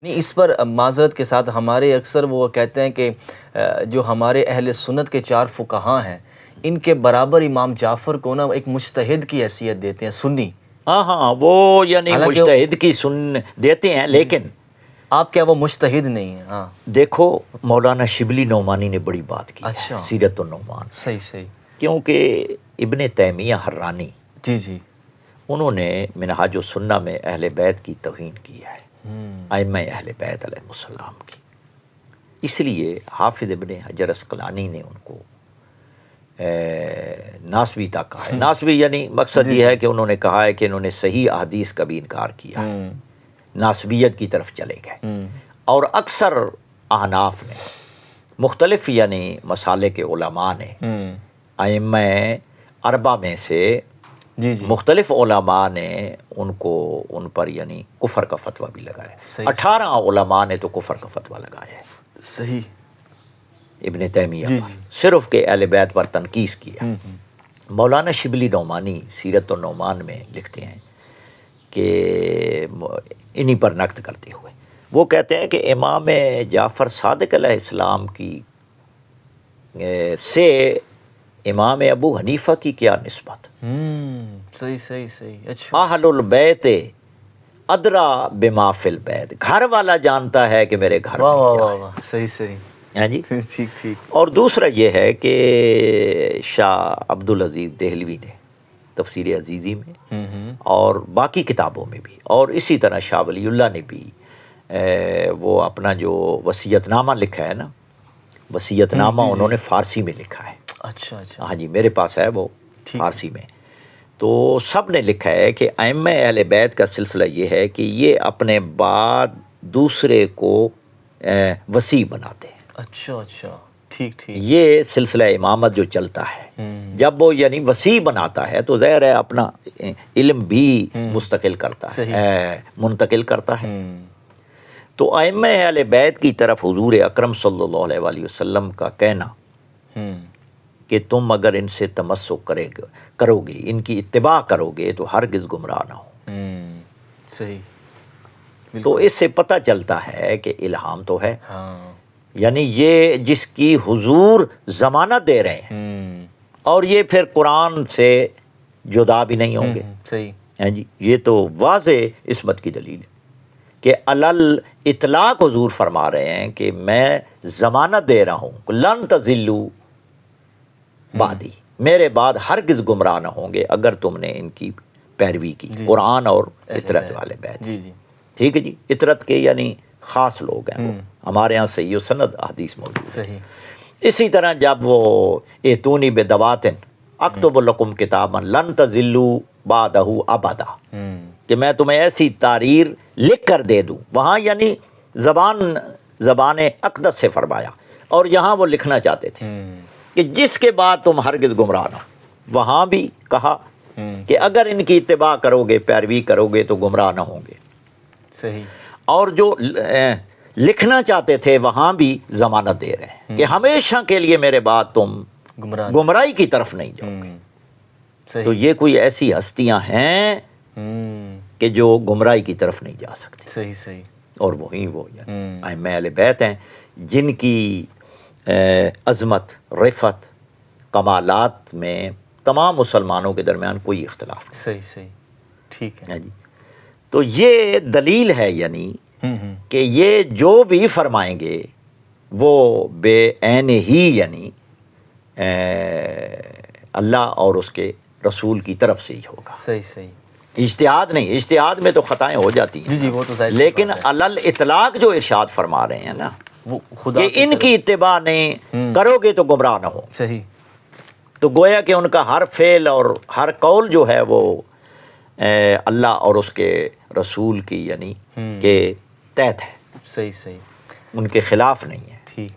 نہیں، اس پر معذرت کے ساتھ ہمارے اکثر وہ کہتے ہیں کہ جو ہمارے اہل سنت کے 4 فقہاء ہیں ان کے برابر امام جعفر کو نا ایک مجتہد کی حیثیت دیتے ہیں، سنی۔ ہاں وہ یعنی حالانکہ مجتہد کی سن دیتے ہیں، لیکن آپ کیا وہ مجتہد نہیں ہیں؟ ہاں دیکھو مولانا شبلی نعمانی نے بڑی بات کی اچھا، ہے سیرت النعمان، صحیح صحیح، کیونکہ ابن تیمیہ حرانی جی جی، انہوں نے منہاج السنہ میں اہل بیت کی توہین کی ہے، ائمہ اہل بیت علیہ السلام کی۔ اس لیے حافظ ابن حجر اسقلانی نے ان کو ناسبی تک کہا ہے۔ ناسبی یعنی مقصد یہ ہے کہ انہوں نے کہا ہے کہ انہوں نے صحیح احادیث کا بھی انکار کیا ہے، ناسبیت کی طرف چلے گئے۔ اور اکثر احناف نے مختلف یعنی مسالک کے علماء نے ائمہ اربعہ میں سے جی جی، مختلف علماء نے ان پر یعنی کفر کا فتویٰ بھی لگایا۔ 18 علماء نے تو کفر کا فتویٰ لگایا ہے صحیح، ابن تیمیہ جی پر، جی، صرف کہ اہل بیت پر تنقیص کیا۔ مولانا شبلی نعمانی سیرت النعمان میں لکھتے ہیں کہ انہی پر نقد کرتے ہوئے وہ کہتے ہیں کہ امام جعفر صادق علیہ السلام کی سے امام ابو حنیفہ کی کیا نسبت؟ صحیح صحیح صحیح، اچھا، اہل البیت ادرا بما فی البیت، گھر والا جانتا ہے کہ میرے گھر واہ میں واہ کیا واہ ہے۔ واہ، صحیح صحیح، ہاں جی۔ ٹھیک ٹھیک، اور دوسرا یہ ہے کہ شاہ عبدالعزیز دہلوی نے تفسیر عزیزی میں اور باقی کتابوں میں بھی، اور اسی طرح شاہ ولی اللہ نے بھی وہ اپنا جو وصیت نامہ لکھا ہے نا، وصیت نامہ انہوں نے فارسی میں لکھا ہے۔ اچھا اچھا، ہاں جی، میرے پاس ہے وہ فارسی میں۔ تو سب نے لکھا ہے کہ ائمہ اہل بیت کا سلسلہ یہ ہے کہ یہ اپنے بعد دوسرے کو وصی بناتے ہیں۔ اچھا اچھا، ٹھیک ٹھیک، یہ سلسلہ امامت جو چلتا ہے، جب وہ یعنی وصی بناتا ہے تو ظاہر ہے اپنا علم بھی مستقل کرتا ہے، منتقل کرتا ہے۔ تو ائمہ اہل بیت کی طرف حضور اکرم صلی اللہ علیہ وآلہ وسلم کا کہنا کہ تم اگر ان سے تمسک کرو گے، ان کی اتباع کرو گے تو ہرگز گمراہ نہ ہو۔ صحیح، تو اس سے پتہ چلتا ہے کہ الہام تو ہے، ہاں، یعنی یہ جس کی حضور ضمانت دے رہے ہیں، اور یہ پھر قرآن سے جدا بھی نہیں ہوں گے۔ صحیح، ہاں جی، یہ تو واضح عصمت کی دلیل ہے کہ علل اطلاق حضور فرما رہے ہیں کہ میں ضمانت دے رہا ہوں لن تضلوا بعدی، میرے بعد ہرگز گمراہ نہ ہوں گے اگر تم نے ان کی پیروی کی، قرآن اور اطرت والے بیت۔ جی جی، ٹھیک ہے جی، اطرت کے یعنی خاص لوگ ہیں وہ، ہمارے ہاں صحیح و سند حدیث موجود ہے۔ صحیح، اسی طرح جب وہ ایتونی بدواتن اکتب لکم کتابا لن تضلوا بعدہ ابدا، کہ میں تمہیں ایسی تحریر لکھ کر دے دوں، وہاں یعنی زبان اقدس سے فرمایا، اور یہاں وہ لکھنا چاہتے تھے کہ جس کے بعد تم ہرگز گمراہ نہ ہو۔ وہاں بھی کہا کہ اگر ان کی اتباع کرو گے، پیروی کرو گے تو گمراہ نہ ہوں گے۔ صحیح، اور جو لکھنا چاہتے تھے وہاں بھی ضمانت دے رہے ہیں کہ ہمیشہ کے لیے میرے بعد تم گمراہی کی طرف نہیں جاؤ گے۔ تو یہ کوئی ایسی ہستیاں ہیں کہ جو گمراہی کی طرف نہیں جا سکتی۔ صحیح صحیح، اور وہی وہ یعنی ائمہ اہل بیت ہیں جن کی عظمت، رفعت، کمالات میں تمام مسلمانوں کے درمیان کوئی اختلاف نہیں۔ صحیح صحیح، ٹھیک ہے جی، تو یہ دلیل ہے یعنی کہ یہ جو بھی فرمائیں گے وہ بے عین ہی یعنی اللہ اور اس کے رسول کی طرف سے ہی ہوگا۔ صحیح صحیح، اجتہاد نہیں، اجتہاد میں تو خطائیں ہو جاتی ہیں، جی جی، وہ تو ظاہر لیکن علل اطلاق جو ارشاد فرما رہے ہیں نا وہ خدا کہ ان کی اتباع نہیں کرو گے تو گمراہ نہ ہو، صحیح، تو گویا کہ ان کا ہر فعل اور ہر قول جو ہے وہ اللہ اور اس کے رسول کی یعنی کے تحت ہے، صحیح صحیح، ان کے خلاف نہیں ہے۔ ٹھیک